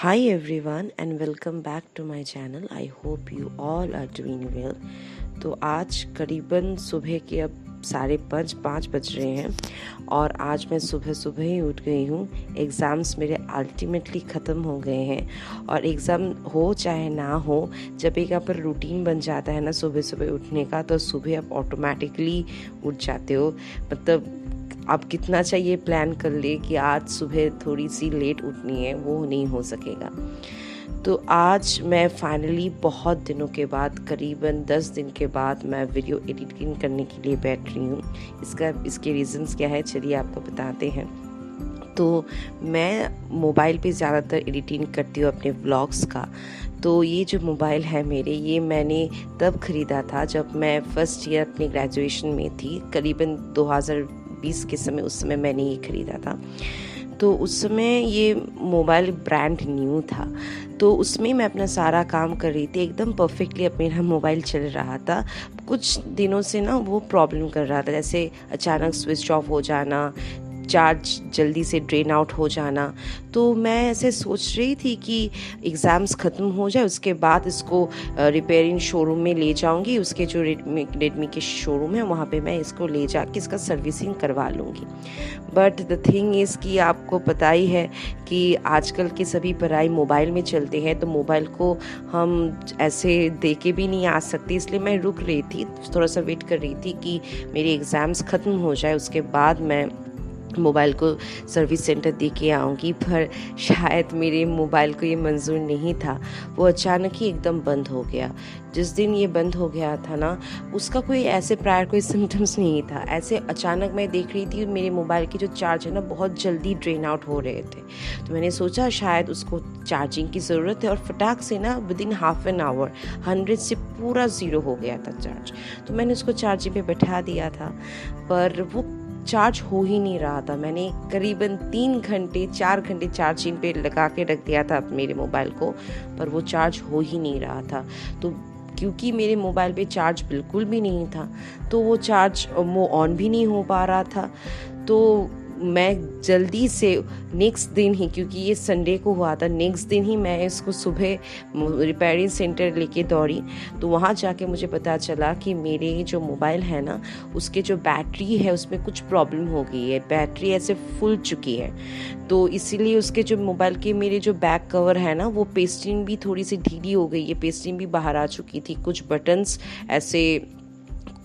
Hi everyone and welcome back to my channel. I hope you all are doing well. तो आज करीबन सुबह के अब 4:30-5 बज रहे हैं और आज मैं सुबह सुबह ही उठ गई हूँ। एग्ज़ाम्स मेरे अल्टीमेटली ख़त्म हो गए हैं और एग्ज़ाम हो चाहे ना हो, जब एक आप पर रूटीन बन जाता है ना सुबह सुबह उठने का, तो सुबह आप ऑटोमेटिकली उठ जाते हो। मतलब आप कितना चाहिए प्लान कर ले कि आज सुबह थोड़ी सी लेट उठनी है, वो नहीं हो सकेगा। तो आज मैं फाइनली बहुत दिनों के बाद, करीबन 10 दिन के बाद, मैं वीडियो एडिटिंग करने के लिए बैठ रही हूँ। इसके रीज़न्स क्या है, चलिए आपको बताते हैं। तो मैं मोबाइल पे ज़्यादातर एडिटिंग करती हूँ अपने व्लॉग्स का। तो ये जो मोबाइल है मेरे, ये मैंने तब ख़रीदा था जब मैं फर्स्ट ईयर अपनी ग्रेजुएशन में थी, करीबन 2020 के समय। उस समय मैंने ये ख़रीदा था। तो उस समय ये मोबाइल ब्रांड न्यू था, तो उसमें मैं अपना सारा काम कर रही थी, एकदम परफेक्टली अब मेरा मोबाइल चल रहा था। कुछ दिनों से ना वो प्रॉब्लम कर रहा था, जैसे अचानक स्विच ऑफ हो जाना, चार्ज जल्दी से ड्रेन आउट हो जाना। तो मैं ऐसे सोच रही थी कि एग्ज़ाम्स ख़त्म हो जाए, उसके बाद इसको रिपेयरिंग शोरूम में ले जाऊंगी। उसके जो रेडमी के शोरूम है वहाँ पे मैं इसको ले जाके इसका सर्विसिंग करवा लूँगी। बट द थिंग इज़ कि आपको पता ही है कि आजकल की सभी पढ़ाई मोबाइल में चलते हैं, तो मोबाइल को हम ऐसे दे के भी नहीं आ सकते। इसलिए मैं रुक रही थी, थोड़ा सा वेट कर रही थी कि मेरे एग्ज़ाम्स ख़त्म हो जाए, उसके बाद मैं मोबाइल को सर्विस सेंटर दे के आऊँगी। पर शायद मेरे मोबाइल को ये मंजूर नहीं था, वो अचानक ही एकदम बंद हो गया। जिस दिन ये बंद हो गया था ना, उसका कोई ऐसे प्रायर कोई सिम्टम्स नहीं था। ऐसे अचानक मैं देख रही थी मेरे मोबाइल की जो चार्ज है ना, बहुत जल्दी ड्रेन आउट हो रहे थे। तो मैंने सोचा शायद उसको चार्जिंग की ज़रूरत है, और फटाक से ना विदिन हाफ एन आवर 100 से पूरा 0 हो गया था चार्ज। तो मैंने उसको चार्जिंग पे बैठा दिया था, पर वो चार्ज हो ही नहीं रहा था। मैंने करीबन 4 घंटे चार्जिंग पे लगा के रख दिया था मेरे मोबाइल को, पर वो चार्ज हो ही नहीं रहा था। तो क्योंकि मेरे मोबाइल पे चार्ज बिल्कुल भी नहीं था, तो वो ऑन भी नहीं हो पा रहा था। तो मैं जल्दी से नेक्स्ट दिन ही, क्योंकि ये संडे को हुआ था, नेक्स्ट दिन ही मैं इसको सुबह रिपेयरिंग सेंटर लेके दौड़ी। तो वहाँ जाके मुझे पता चला कि मेरे जो मोबाइल है ना, उसके जो बैटरी है उसमें कुछ प्रॉब्लम हो गई है, बैटरी ऐसे फूल चुकी है। तो इसीलिए उसके जो मोबाइल के मेरे जो बैक कवर है ना, वो पेस्टिंग भी थोड़ी सी ढीली हो गई है, पेस्टिंग भी बाहर आ चुकी थी, कुछ बटन्स ऐसे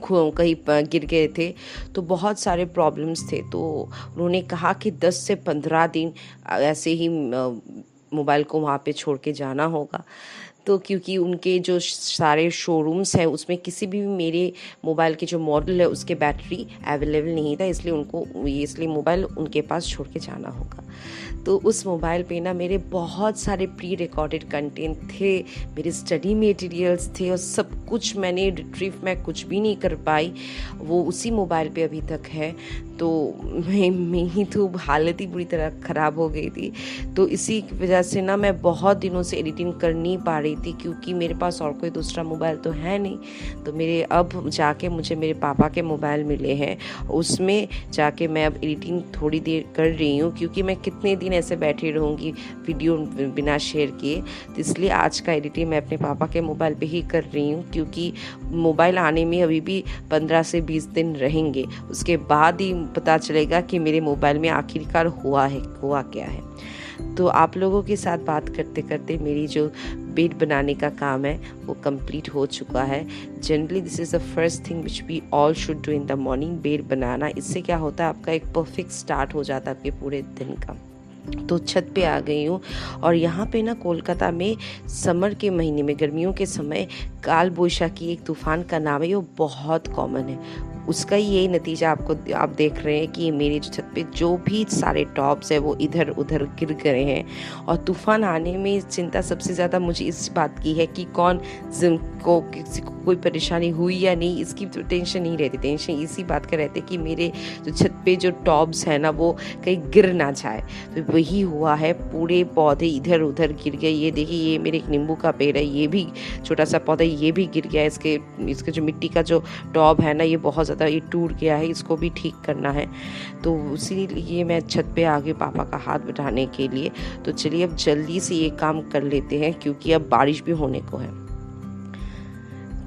कहीं गिर गए थे। तो बहुत सारे प्रॉब्लम्स थे। तो उन्होंने कहा कि 10 से 15 दिन ऐसे ही मोबाइल को वहाँ पे छोड़ के जाना होगा। तो क्योंकि उनके जो सारे शोरूम्स हैं उसमें किसी भी मेरे मोबाइल के जो मॉडल है उसके बैटरी अवेलेबल नहीं था, इसलिए मोबाइल उनके पास छोड़ के जाना होगा। तो उस मोबाइल पे ना मेरे बहुत सारे प्री रिकॉर्डेड कंटेंट थे, मेरे स्टडी मटेरियल्स थे, और सब कुछ मैंने रिट्रीव, मैं कुछ भी नहीं कर पाई, वो उसी मोबाइल पे अभी तक है। तो मेरी तो हालत ही बुरी तरह ख़राब हो गई थी। तो इसी की वजह से ना मैं बहुत दिनों से एडिटिंग कर नहीं पा रही थी, क्योंकि मेरे पास और कोई दूसरा मोबाइल तो है नहीं। तो अब जाके मुझे मेरे पापा के मोबाइल मिले हैं, उसमें जाके मैं अब एडिटिंग थोड़ी देर कर रही हूँ, क्योंकि मैं कितने दिन ऐसे बैठी रहूँगी वीडियो बिना शेयर किए। तो इसलिए आज का एडिटिंग मैं अपने पापा के मोबाइल पे ही कर रही हूँ, क्योंकि मोबाइल आने में अभी भी 15 से 20 दिन रहेंगे। उसके बाद ही पता चलेगा कि मेरे मोबाइल में आखिरकार हुआ क्या है। तो आप लोगों के साथ बात करते करते मेरी जो बेड बनाने का काम है वो कंप्लीट हो चुका है। Generally this is the first thing which we all should do in the morning, bed बनाना। इससे क्या होता है, आपका एक परफेक्ट स्टार्ट हो जाता है आपके पूरे दिन का। तो छत पे आ गई हूँ, और यहाँ पे ना कोलकाता में समर के महीने में, गर्मियों के समय, काल बैसाखी एक तूफान का नाम है, वो बहुत कॉमन है। उसका ही यही नतीजा आप देख रहे हैं कि मेरी जो छत पे जो भी सारे टॉप्स है वो इधर उधर गिर गए हैं। और तूफान आने में चिंता सबसे ज़्यादा मुझे इस बात की है कि किसी को कोई परेशानी हुई या नहीं, इसकी तो टेंशन नहीं रहती। टेंशन इसी बात का रहती कि मेरे जो छत पे जो टॉप्स है ना, वो कहीं गिर ना जाए। तो वही हुआ है, पूरे पौधे इधर उधर गिर गए। ये देखिए, ये मेरे एक नींबू का पेड़ है, ये भी छोटा सा पौधा, ये भी गिर गया। इसके जो मिट्टी का जो टॉप है ना, ये बहुत ज़्यादा ये टूट गया है, इसको भी ठीक करना है। तो इसीलिए मैं छत पे आ गई पापा का हाथ बटाने के लिए। तो चलिए अब जल्दी से ये काम कर लेते हैं क्योंकि अब बारिश भी होने को है।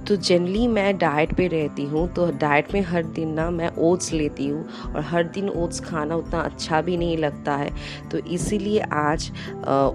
तो जनरली मैं डाइट पे रहती हूँ, तो डाइट में हर दिन ना मैं ओट्स लेती हूँ और हर दिन ओट्स खाना उतना अच्छा भी नहीं लगता है। तो इसीलिए आज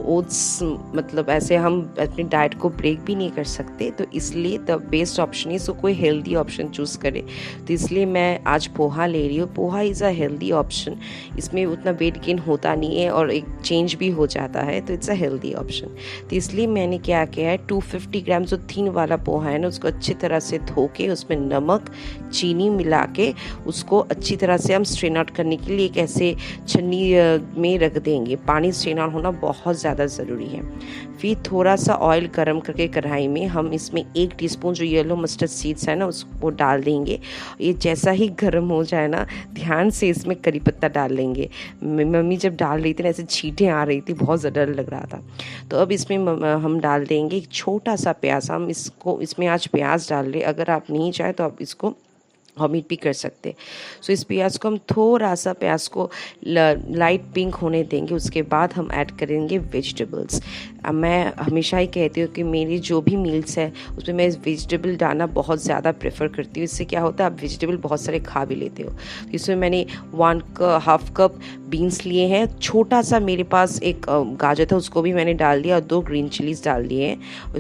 ओट्स मतलब ऐसे हम अपनी डाइट को ब्रेक भी नहीं कर सकते, तो इसलिए द बेस्ट ऑप्शन इज़ कोई हेल्दी ऑप्शन चूज़ करे। तो इसलिए मैं आज पोहा ले रही हूँ। Poha is a healthy option, इसमें उतना वेट गेन होता नहीं है और एक चेंज भी हो जाता है, तो इट्स अ हेल्दी ऑप्शन। तो इसलिए मैंने क्या किया है, 250 ग्राम जो थिन वाला पोहा है ना, उसको अच्छी तरह से धो के उसमें नमक चीनी मिला के उसको अच्छी तरह से हम स्ट्रेन आउट करने के लिए एक ऐसे छन्नी में रख देंगे। पानी स्ट्रेन आउट होना बहुत ज़्यादा ज़रूरी है। फिर थोड़ा सा ऑयल गरम करके कढ़ाई में हम इसमें 1 टीस्पून जो येलो मस्टर्ड सीड्स है ना उसको डाल देंगे। ये जैसा ही गर्म हो जाए ना, ध्यान से इसमें करी पत्ता डाल लेंगे। मम्मी जब डाल रही थी ना ऐसे छींटें आ रही थी, बहुत ज़्यादा डर लग रहा था। तो अब इसमें हम डाल देंगे एक छोटा सा प्याज। हम इसमें आज प्याज डाल रहे, अगर आप नहीं चाहे तो आप इसको ऑमिट भी कर सकते। सो इस प्याज को हम थोड़ा सा प्याज को लाइट पिंक होने देंगे। उसके बाद हम ऐड करेंगे वेजिटेबल्स। मैं हमेशा ही कहती हूँ कि मेरी जो भी मील्स है उसमें मैं वेजिटेबल डालना बहुत ज़्यादा प्रेफर करती हूँ। इससे क्या होता है, आप वेजिटेबल बहुत सारे खा भी लेते हो। इसमें मैंने 1.5 कप बीन्स लिए हैं। छोटा सा मेरे पास एक गाजर था, उसको भी मैंने डाल दिया और 2 ग्रीन चिलीज़ डाल दिए हैं।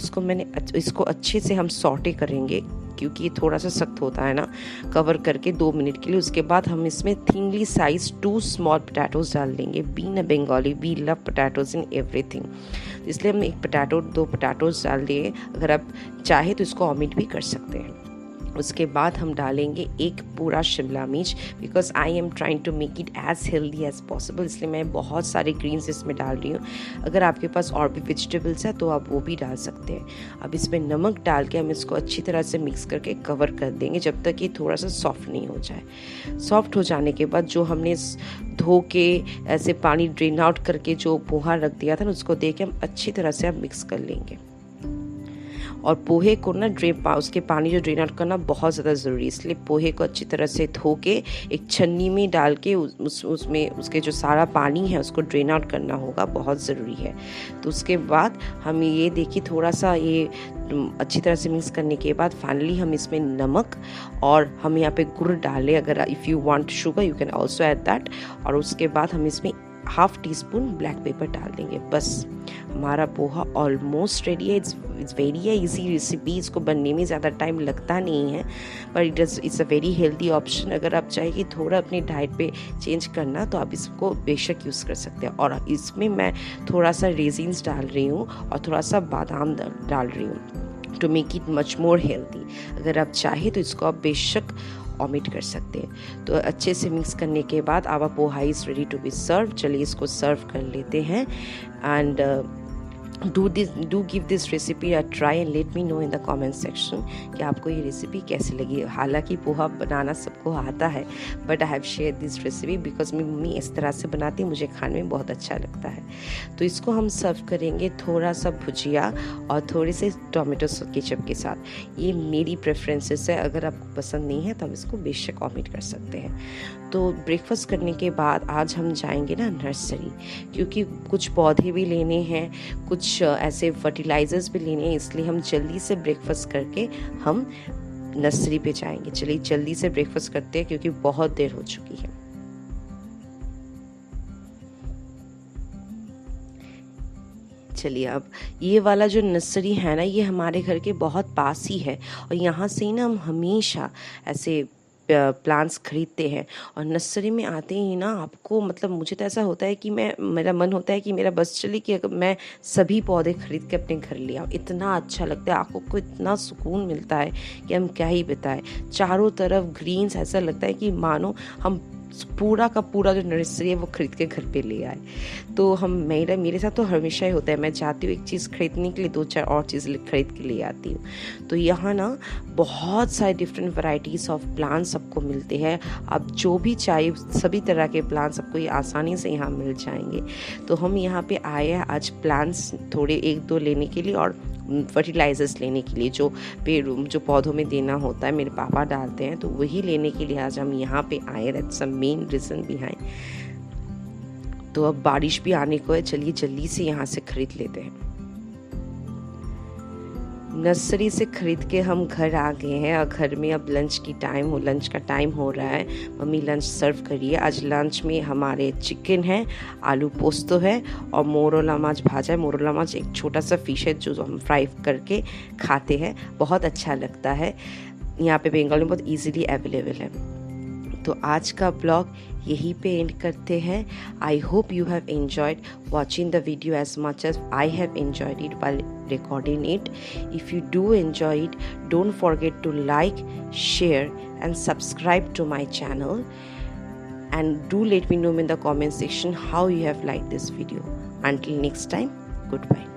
इसको अच्छे से हम सॉटे करेंगे क्योंकि ये थोड़ा सा सख्त होता है ना, कवर करके 2 मिनट के लिए। उसके बाद हम इसमें थिनली साइज 2 स्मॉल पोटैटोज डाल देंगे। Being a Bengali we love potatoes in everything, इसलिए हम 2 पोटैटोज डाल दिए। अगर आप चाहे तो इसको ऑमिट भी कर सकते हैं। उसके बाद हम डालेंगे एक पूरा शिमला मिर्च, because I am trying to make it as healthy as possible, इसलिए मैं बहुत सारे ग्रीन्स इसमें डाल रही हूँ। अगर आपके पास और भी वेजिटेबल्स है तो आप वो भी डाल सकते हैं। अब इसमें नमक डाल के हम इसको अच्छी तरह से मिक्स करके कवर कर देंगे जब तक ये थोड़ा सा सॉफ्ट नहीं हो जाए। सॉफ्ट हो जाने के बाद जो हमने धो के ऐसे पानी ड्रेन आउट करके जो पोहा रख दिया था ना, उसको दे के हम अच्छी तरह से अब मिक्स कर लेंगे। और पोहे को ना उसके पानी जो ड्रेन आउट करना बहुत ज़्यादा ज़रूरी है, इसलिए पोहे को अच्छी तरह से धो के एक छन्नी में डाल के उसमें उसके जो सारा पानी है उसको ड्रेन आउट करना होगा, बहुत ज़रूरी है। तो उसके बाद हम ये देखिए थोड़ा सा ये अच्छी तरह से मिक्स करने के बाद फाइनली हम इसमें नमक और हम यहाँ पे गुड़ डालें। अगर if you want sugar you can also add that. और उसके बाद हम इसमें 1/2 टीस्पून ब्लैक पेपर डाल देंगे। बस हमारा पोहा ऑलमोस्ट रेडी है। इट्स वेरी इजी रेसिपी, इसको बनने में ज़्यादा टाइम लगता नहीं है, but it's a very healthy option. अगर आप चाहे कि थोड़ा अपनी डाइट पे चेंज करना तो आप इसको बेशक यूज़ कर सकते हैं। और इसमें मैं थोड़ा सा रेजिन्स डाल रही हूँ और थोड़ा सा बादाम डाल रही हूँ to make it much more healthy. अगर आप चाहे तो इसको आप बेशक ऑमिट कर सकते हैं। तो अच्छे से मिक्स करने के बाद आवा poha is ready to be serve. चलिए इसको सर्व कर लेते हैं। And do give this recipe a try and let me know in the comment section कि आपको ये रेसिपी कैसी लगी। हालांकि पोहा बनाना सबको आता है, but I have share this recipe because मेरी मम्मी इस तरह से बनाती है, मुझे खाने में बहुत अच्छा लगता है। तो इसको हम सर्व करेंगे थोड़ा सा भुजिया और थोड़े से टोमेटो केचप के साथ। ये मेरी प्रेफरेंसेस है, अगर आपको पसंद नहीं है तो हम इसको बेशक ऑमिट कर सकते हैं। तो ब्रेकफास्ट करने के बाद आज हम जाएंगे ना नर्सरी, क्योंकि कुछ पौधे भी लेने हैं, कुछ ऐसे फर्टिलाइजर्स भी लेने हैं, इसलिए हम जल्दी से ब्रेकफास्ट करके हम नर्सरी पे जाएंगे। चलिए जल्दी से ब्रेकफास्ट करते हैं क्योंकि बहुत देर हो चुकी है। चलिए अब ये वाला जो नर्सरी है ना, ये हमारे घर के बहुत पास ही है और यहाँ से ही ना हम हमेशा ऐसे प्लांट्स खरीदते हैं। और नर्सरी में आते ही ना आपको मतलब मुझे तो ऐसा होता है कि मेरा मन होता है कि मेरा बस चले कि अगर मैं सभी पौधे खरीद के अपने घर ले आऊँ। इतना अच्छा लगता है, आँखों को इतना सुकून मिलता है कि हम क्या ही बताएं। चारों तरफ ग्रीन्स, ऐसा लगता है कि मानो हम पूरा का पूरा जो नर्सरी है वो खरीद के घर पे ले आए। तो मेरे साथ तो हमेशा ही होता है, मैं चाहती हूँ एक चीज़ खरीदने के लिए 2-4 और चीज़ खरीद के ले आती हूँ। तो यहाँ ना बहुत सारे डिफरेंट वैरायटीज़ ऑफ प्लांट्स सबको मिलते हैं। आप जो भी चाहिए सभी तरह के प्लांट्स आपको ये आसानी से यहाँ मिल जाएंगे। तो हम यहाँ पे आए हैं आज प्लांट्स थोड़े 1-2 लेने के लिए और फर्टिलाइजर्स लेने के लिए, जो पौधों में देना होता है मेरे पापा डालते हैं, तो वही लेने के लिए आज हम यहाँ पे आए। That's the main reason behind. तो अब बारिश भी आने को है, चलिए जल्दी से यहाँ से खरीद लेते हैं। नर्सरी से खरीद के हम घर आ गए हैं और घर में अब लंच का टाइम हो रहा है। मम्मी लंच सर्व करिए। आज लंच में हमारे चिकन है, आलू पोस्तो है और मोरोला माछ भाजा है। मोरोला माछ एक छोटा सा फिश है जो हम फ्राई करके खाते हैं, बहुत अच्छा लगता है। यहाँ पे बंगाल में बहुत ईजिली अवेलेबल है। तो आज का ब्लॉग यहीं पे एंड करते हैं। I hope you have enjoyed watching the video as much as I have enjoyed it while recording it. If you do enjoy it, don't forget to like, share and subscribe to my channel, and do let me know in the comment section how you have liked this video. Until next time, goodbye.